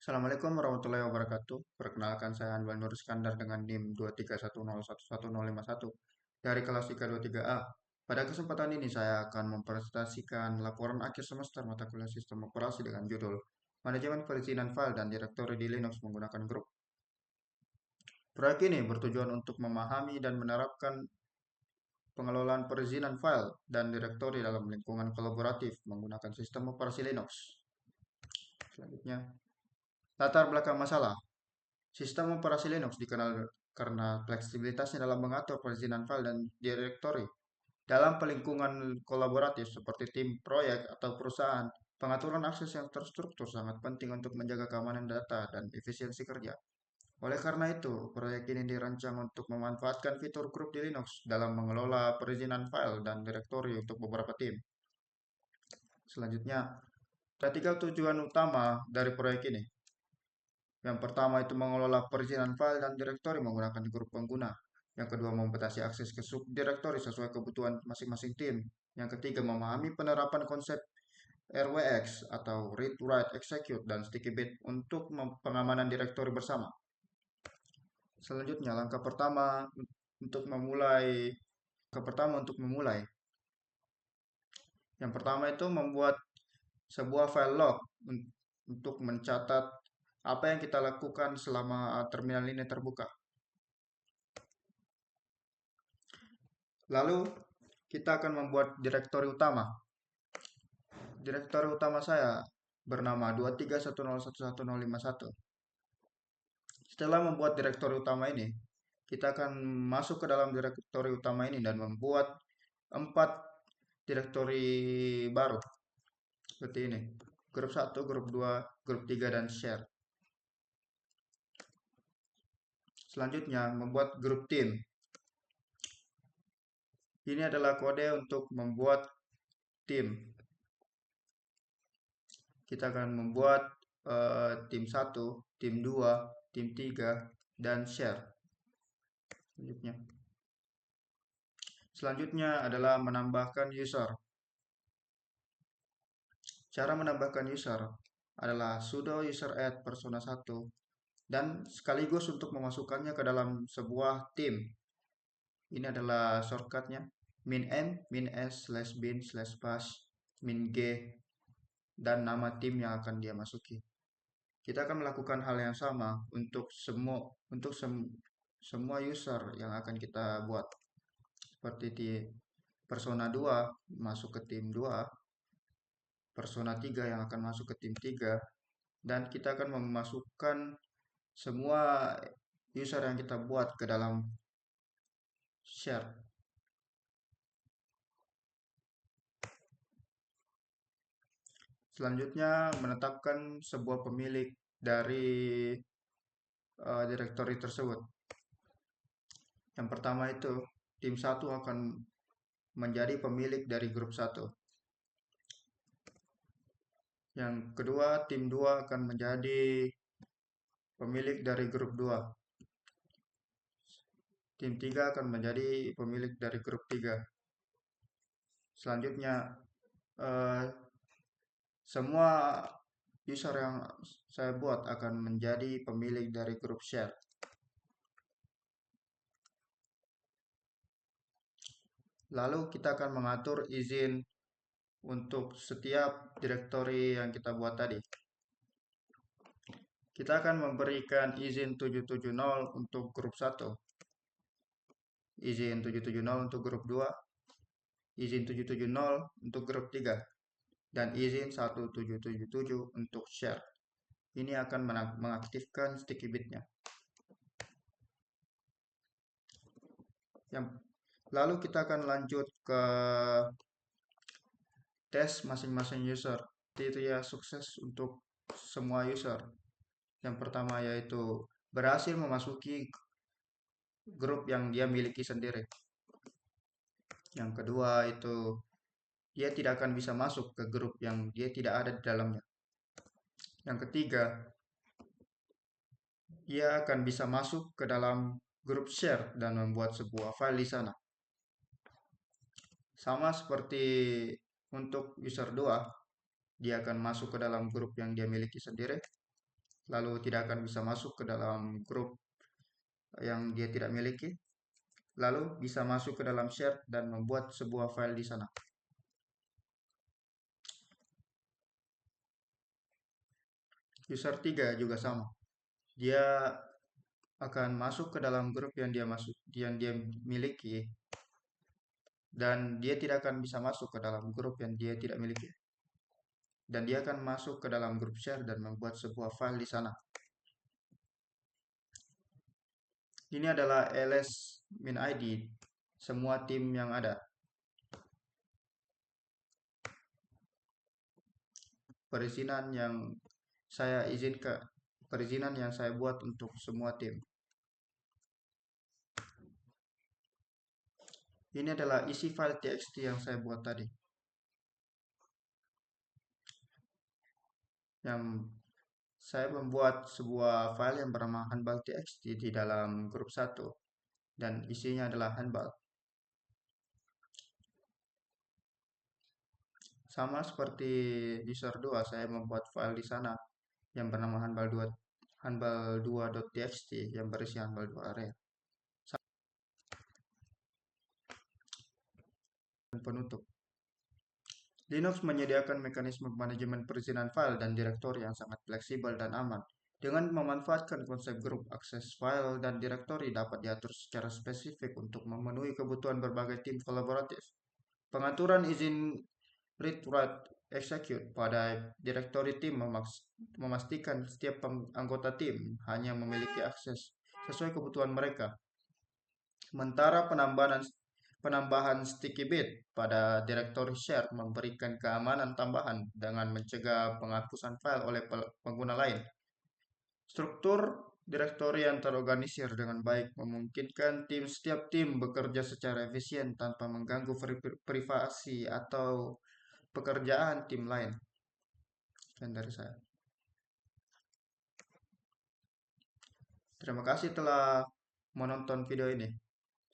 Assalamualaikum warahmatullahi wabarakatuh. Perkenalkan saya Anwar Nur Iskandar dengan NIM 231011051 dari kelas IKA 23A. Pada kesempatan ini saya akan mempresentasikan laporan akhir semester mata kuliah sistem operasi dengan judul Manajemen Perizinan File dan Direktori di Linux menggunakan grup. Proyek ini bertujuan untuk memahami dan menerapkan pengelolaan perizinan file dan direktori dalam lingkungan kolaboratif menggunakan sistem operasi Linux. Selanjutnya, latar belakang masalah. Sistem operasi Linux dikenal karena fleksibilitasnya dalam mengatur perizinan file dan direktori. Dalam pelingkungan kolaboratif seperti tim proyek atau perusahaan, pengaturan akses yang terstruktur sangat penting untuk menjaga keamanan data dan efisiensi kerja. Oleh karena itu, proyek ini dirancang untuk memanfaatkan fitur grup di Linux dalam mengelola perizinan file dan direktori untuk beberapa tim. Selanjutnya, ada tiga tujuan utama dari proyek ini. Yang pertama itu mengelola perizinan file dan direktori menggunakan grup pengguna. Yang kedua membatasi akses ke subdirektori sesuai kebutuhan masing-masing tim. Yang ketiga memahami penerapan konsep RWX atau Read, Write, Execute dan Sticky Bit untuk pengamanan direktori bersama. Selanjutnya langkah pertama untuk memulai. Yang pertama itu membuat sebuah file log untuk mencatat apa yang kita lakukan selama terminal ini terbuka. Lalu kita akan membuat direktori utama. Direktori utama saya bernama 231011051. Setelah membuat direktori utama ini, kita akan masuk ke dalam direktori utama ini dan membuat 4 direktori baru. Seperti ini. Grup 1, grup 2, grup 3, dan share. Selanjutnya, membuat grup tim. Ini adalah kode untuk membuat tim. Kita akan membuat tim 1, tim 2, tim 3, dan share. Selanjutnya adalah menambahkan user. Cara menambahkan user adalah sudo user add persona 1 dan sekaligus untuk memasukkannya ke dalam sebuah tim. Ini adalah shortcutnya min m, min s, /bin, /bash, min g, dan nama tim yang akan dia masuki. Kita akan melakukan hal yang sama untuk semua user yang akan kita buat. Seperti di persona 2 masuk ke tim 2, persona 3 yang akan masuk ke tim 3, dan kita akan memasukkan semua user yang kita buat ke dalam share. Selanjutnya menetapkan sebuah pemilik dari direktori tersebut. Yang pertama itu tim 1 akan menjadi pemilik dari grup 1. Yang kedua tim 2 akan menjadi pemilik dari grup 2. Tim 3 akan menjadi pemilik dari grup 3. Selanjutnya semua user yang saya buat akan menjadi pemilik dari grup share. Lalu kita akan mengatur izin untuk setiap direktori yang kita buat tadi. Kita akan memberikan izin 770 untuk grup 1, izin 770 untuk grup 2, izin 770 untuk grup 3, dan izin 1777 untuk share. Ini akan mengaktifkan sticky bitnya. Lalu kita akan lanjut ke tes masing-masing user. Itu ya sukses untuk semua user. Yang pertama yaitu berhasil memasuki grup yang dia miliki sendiri. Yang kedua itu dia tidak akan bisa masuk ke grup yang dia tidak ada di dalamnya. Yang ketiga, dia akan bisa masuk ke dalam grup share dan membuat sebuah file di sana. Sama seperti untuk user 2, dia akan masuk ke dalam grup yang dia miliki sendiri. lalu tidak akan bisa masuk ke dalam grup yang dia tidak miliki, lalu bisa masuk ke dalam share dan membuat sebuah file di sana. User 3 juga sama. Dia akan masuk ke dalam grup yang dia miliki, dan dia tidak akan bisa masuk ke dalam grup yang dia tidak miliki. Dan dia akan masuk ke dalam grup share dan membuat sebuah file di sana. Ini adalah ls min id semua tim yang ada. Perizinan yang saya izinkan, perizinan yang saya buat untuk semua tim. Ini adalah isi file txt yang saya buat tadi. Yang saya membuat sebuah file yang bernama handball.txt di dalam grup 1 dan isinya adalah handball. Sama seperti user 2, saya membuat file di sana yang bernama handball2.txt yang berisi handball 2 area. Dan penutup. Linux menyediakan mekanisme manajemen perizinan file dan direktori yang sangat fleksibel dan aman. Dengan memanfaatkan konsep grup, akses file dan direktori dapat diatur secara spesifik untuk memenuhi kebutuhan berbagai tim kolaboratif. Pengaturan izin read, write, execute pada direktori tim memastikan setiap anggota tim hanya memiliki akses sesuai kebutuhan mereka. Sementara penambahan sticky bit pada direktori share memberikan keamanan tambahan dengan mencegah penghapusan file oleh pengguna lain. Struktur direktori yang terorganisir dengan baik memungkinkan setiap tim bekerja secara efisien tanpa mengganggu privasi atau pekerjaan tim lain. Sekian dari saya. Terima kasih telah menonton video ini.